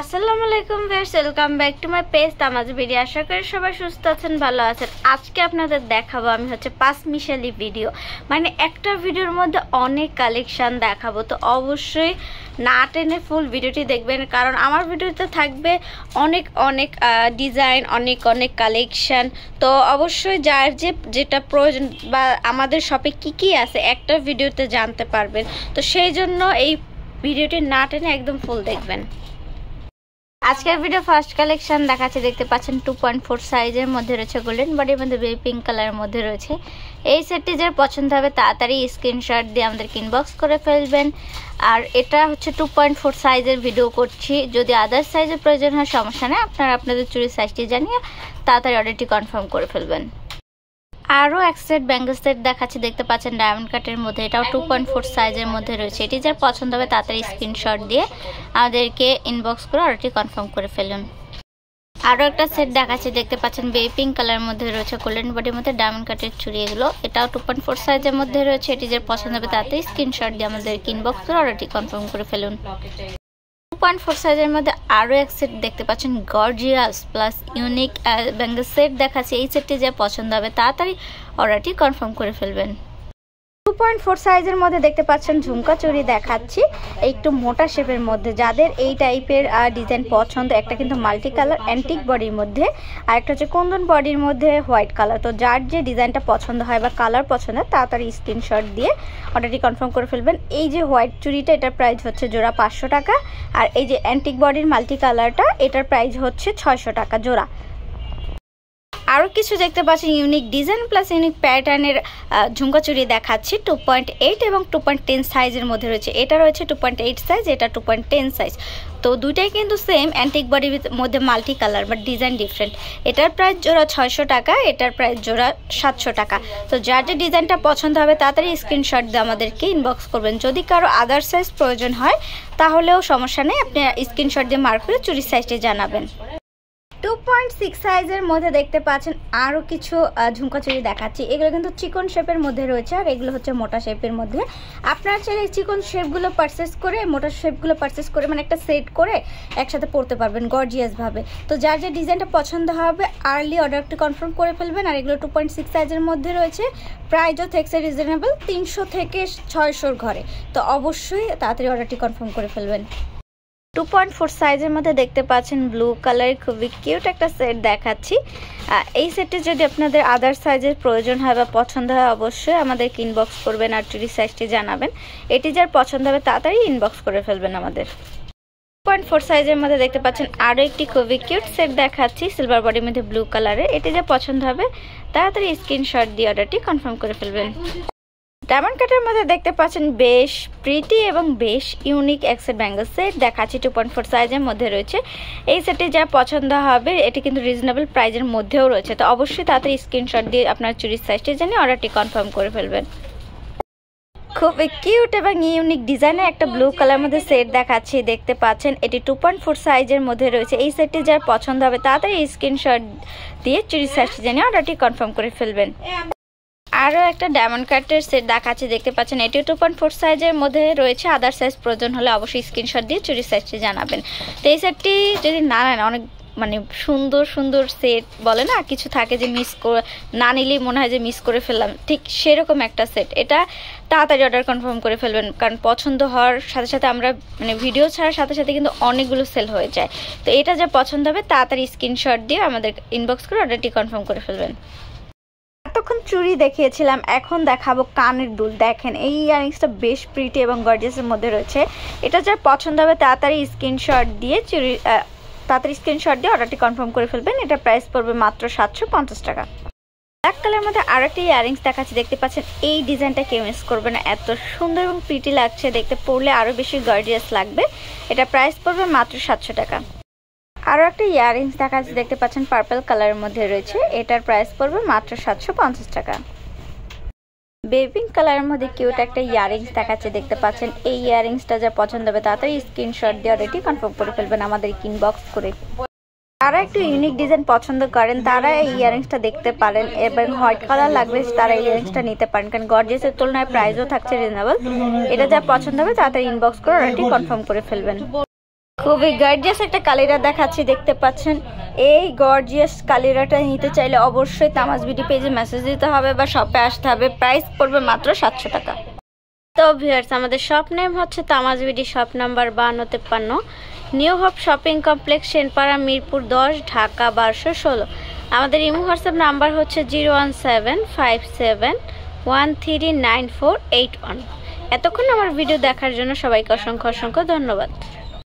আসসালামু আলাইকুম viewers, welcome back to my page Tamaz video. আশা করি সবাই সুস্থ আছেন, ভালো আছেন। আজকে আপনাদের দেখাবো আমি পাঁচ মিশালি ভিডিও, মানে একটা ভিডিওর মধ্যে অনেক কালেকশন দেখাবো। তো অবশ্যই না টেনে ফুল ভিডিওটি দেখবেন, কারণ আমার ভিডিওতে থাকবে অনেক অনেক ডিজাইন, অনেক অনেক কালেকশন। তো অবশ্যই যার যেটা প্রয়োজন বা আমাদের শপে কি আছে একটা ভিডিওতে জানতে পারবেন। তো সেই জন্য এই ভিডিওটি না টেনে একদম ফুল দেখবেন। আজকের ভিডিও ফার্স্ট কালেকশন দেখাচ্ছি, দেখতে পাচ্ছেন 2.4 সাইজের মধ্যে রয়েছে, গোল্ডেন বডির মধ্যে বেবি পিঙ্ক কালারের মধ্যে রয়েছে। এই সেটটি যার পছন্দ হবে তাড়াতাড়ি স্ক্রিনশট দিয়ে আমাদেরকে ইনবক্স করে ফেলবেন। আর এটা 2.4 সাইজের ভিডিও করছি, যদি আদার সাইজের প্রয়োজন হয় সমস্যা নেই, আপনারা আপনাদের চুরি সাইজটি জানিয়ে তাড়াতাড়ি অর্ডারটি কনফার্ম করে ফেলবেন। আরও এক সেট ব্যাঙ্গল সেট দেখাচ্ছি, দেখতে পাচ্ছেন ডায়মন্ড কাটের মধ্যে, এটাও 2.4 সাইজের মধ্যে রয়েছে। এটি যার পছন্দ হবে তাড়াতাড়ি স্ক্রিনশট দিয়ে আমাদেরকে ইনবক্স করে অর্ডারটি কনফার্ম করে ফেলুন। আরও একটা সেট দেখাচ্ছি, দেখতে পাচ্ছেন বেবি পিঙ্ক কালারের মধ্যে রয়েছে, গোল্ডেন বডির মধ্যে ডায়মন্ড কাটের চুড়ি, এগুলো এটাও 2.4 সাইজের মধ্যে রয়েছে। এটি যার পছন্দ হবে তাড়াতাড়ি স্ক্রিনশট দিয়ে আমাদেরকে ইনবক্স করে অর্ডারটি কনফার্ম করে ফেলুন। 2.4 সাইজের মধ্যে আরও এক সেট দেখতে পাচ্ছেন gorgeous plus unique Bengal set দেখাচ্ছে। এই সেটটি যে পছন্দ হবে তাড়াতাড়ি অর্ডারটি কনফার্ম করে ফেলবেন। 2.4 সাইজের মধ্যে দেখতে পাচ্ছেন ঝুমকা চুড়ি দেখাচ্ছি, একটু মোটা শেপের মধ্যে। যাদের এই টাইপের ডিজাইন পছন্দ, একটা কিন্তু মাল্টি কালার অ্যান্টিক বডির মধ্যে, আর একটা হচ্ছে কুন্দন বডির মধ্যে হোয়াইট কালার। তো যার যে ডিজাইনটা পছন্দ হয় বা কালার পছন্দ হয় তাড়াতাড়ি স্ক্রিনশট দিয়ে অর্ডারটি কনফার্ম করে ফেলবেন। এই যে হোয়াইট চুড়িটা, এটার প্রাইস হচ্ছে জোড়া 500 টাকা, আর এই যে অ্যান্টিক বডির মাল্টি কালারটা, এটার প্রাইস হচ্ছে 600 টাকা জোড়া। আরও কিছু দেখতে পাচ্ছেন ইউনিক ডিজাইন প্লাস ইউনিক প্যাটার্নের ঝুমকা চুড়ি দেখাচ্ছি, 2.8 এবং 2.10 সাইজের মধ্যে রয়েছে। এটা রয়েছে 2.8 সাইজ, এটা 2.10 সাইজ। তো দুইটাই কিন্তু সেম অ্যান্টিক বডির মধ্যে multi colour, but design different. এটার প্রাইস জোড়া 600 টাকা, এটার প্রাইস জোড়া 700 টাকা। তো যার যে ডিজাইনটা পছন্দ হবে তাড়াতাড়ি স্ক্রিনশট দিয়ে আমাদেরকে ইনবক্স করবেন। যদি কারো আদার সাইজ প্রয়োজন হয় তাহলেও সমস্যা নেই, আপনি স্ক্রিনশট দিয়ে মার্ক করে চুরির সাইজটি জানাবেন। 2.6 সাইজের মধ্যে দেখতে পাচ্ছেন আরও কিছু ঝুমকা চুড়ি দেখাচ্ছি। এগুলো কিন্তু চিকন শেপের মধ্যে রয়েছে, আর এগুলো হচ্ছে মোটা শেপের মধ্যে। আপনারা চাইলে চিকন শেপগুলো পারচেস করে, মোটা শেপগুলো পারচেস করে, মানে একটা সেট করে একসাথে পরতে পারবেন গর্জিয়াসভাবে। তো যার যে ডিজাইনটা পছন্দ হবে আর্লি অর্ডারটি কনফার্ম করে ফেলবেন। আর এগুলো 2.6 সাইজের মধ্যে রয়েছে, প্রাইসও থেকে রিজনেবল, 300 থেকে 600 ঘরে। তো অবশ্যই তাড়াতাড়ি অর্ডারটি কনফার্ম করে ফেলবেন। 2.4 সাইজের মধ্যে দেখতে পাচ্ছেন ব্লু কালারের খুবই কিউট একটা সেট দেখাচ্ছি। এই সেটটি যদি আপনাদের আদার সাইজের প্রয়োজন হয় বা পছন্দ হয় অবশ্যই আমাদেরকে ইনবক্স করবেন আর চুরি সাইজটি জানাবেন। এটি যার পছন্দ হবে তাড়াতাড়ি ইনবক্স করে ফেলবেন আমাদের। 2.4 সাইজের মধ্যে দেখতে পাচ্ছেন আরও একটি খুবই কিউট সেট দেখাচ্ছি, সিলভার বডির মধ্যে ব্লু কালারের। এটি যা পছন্দ হবে তাড়াতাড়ি স্ক্রিনশট দিয়ে অর্ডারটি কনফার্ম করে ফেলবেন। ডায়মন্ড কাটের মধ্যে দেখতে পাচ্ছেন বেশ প্রিটি এবং বেশ ইউনিক এক সেট ব্যাঙ্গল সেট দেখাচ্ছি, 2.4 সাইজের মধ্যে রয়েছে। এই সেটটি যা পছন্দ হবে, এটি কিন্তু রিজনেবল প্রাইজের মধ্যেও রয়েছে। তো অবশ্যই তাড়াতাড়ি স্ক্রিনশট দিয়ে আপনার চুরির সাইজটি জানিয়ে অর্ডারটি কনফার্ম করে ফেলবেন। খুব কিউট এবং ইউনিক ডিজাইনের একটা ব্লু কালার মধ্যে সেট দেখাচ্ছি, দেখতে পাচ্ছেন এটি 2.4 সাইজের মধ্যে রয়েছে। এই সেটটি যার পছন্দ হবে তাড়াতাড়ি স্ক্রিনশট দিয়ে চুরির সাইজটি জানিয়ে অর্ডারটি কনফার্ম করে ফেলবেন। আরও একটা ডায়মন্ড কাটের সেট দেখাচ্ছি, দেখতে পাচ্ছেন এটি 2.4 সাইজের মধ্যে রয়েছে। আদার সাইজ প্রয়োজন হলে অবশ্যই স্ক্রিনশট দিয়ে চুরির সাইজটি জানাবেন। তো এই সেটটি যদি না নেন, অনেক মানে সুন্দর সুন্দর সেট বলে না, কিছু থাকে যে মিস করে না নিলেই মনে হয় যে মিস করে ফেললাম, ঠিক সেরকম একটা সেট। এটা তাড়াতাড়ি অর্ডার কনফার্ম করে ফেলবেন, কারণ পছন্দ হওয়ার সাথে সাথে আমরা মানে ভিডিও ছাড়ার সাথে সাথে কিন্তু অনেকগুলো সেল হয়ে যায়। তো এটা যা পছন্দ হবে তাড়াতাড়ি স্ক্রিনশট দিয়ে আমাদের ইনবক্স করে অর্ডারটি কনফার্ম করে ফেলবেন। এতক্ষণ চুড়ি দেখিয়েছিলাম, এখন দেখাবো কানের দুল। দেখেন এই ইয়ারিংসটা বেশ প্রিটি এবং গর্জিয়াসের মধ্যে রয়েছে। এটা যার পছন্দ হবে তাড়াতাড়ি স্ক্রিনশট দিয়ে অর্ডারটি কনফার্ম করে ফেলবেন। এটা প্রাইস পড়বে মাত্র 750 টাকা। ব্ল্যাক কালারের মধ্যে আরও একটি ইয়ারিংস দেখাচ্ছি, দেখতে পাচ্ছেন এই ডিজাইনটা কেউ মিস করবে না, এত সুন্দর এবং প্রিটি লাগছে, দেখতে পড়লে আরও বেশি গর্জিয়াস লাগবে। এটা প্রাইস পড়বে মাত্র 700 টাকা। আরও একটা ইয়ারিংস দেখাচ্ছি, দেখতে পাচ্ছেন পার্পল কালারের মধ্যে রয়েছে। এটার প্রাইস পড়বে মাত্র 750 টাকা। বেবি পিঙ্ক কালারের মধ্যে কিউট একটা ইয়ারিংস দেখাচ্ছে, দেখতে পাচ্ছেন এই ইয়ারিংসটা যা পছন্দ হবে তাড়াতাড়ি স্ক্রিনশট দিয়ে অর্ডারটি কনফার্ম করে ফেলবেন আমাদের ইনবক্স করে। যারা একটু ইউনিক ডিজাইন পছন্দ করেন তারা এই ইয়ারিংসটা দেখতে পারেন, এবং হোয়াইট কালার লাগবে তারা এই ইয়ারিংসটা নিতে পারেন, কারণ গর্জিয়াসের তুলনায় প্রাইসও থাকছে রিজনেবল। এটা যা পছন্দ হবে তাড়াতাড়ি ইনবক্স করে অর্ডারটি কনফার্ম করে ফেলবেন। খুবই গর্জিয়াস একটা কালিরা দেখাচ্ছি, দেখতে পাচ্ছেন। এই গর্জিয়াস কালিরাটা নিতে চাইলে অবশ্যই তামাজ বিডি পেজে মেসেজ দিতে হবে বা শপে আসতে হবে। প্রাইস পড়বে মাত্র 700 টাকা। তো ভিউয়ার্স, আমাদের শপ নেম হচ্ছে Tamaz BD, shop number 5253, new hope shopping complex, Senpara, Mirpur 10, Dhaka 1216। আমাদের ইমো হোয়াটসঅ্যাপ নাম্বার হচ্ছে 01757139481। এতক্ষণ আমার ভিডিও দেখার জন্য সবাইকে অসংখ্য অসংখ্য ধন্যবাদ।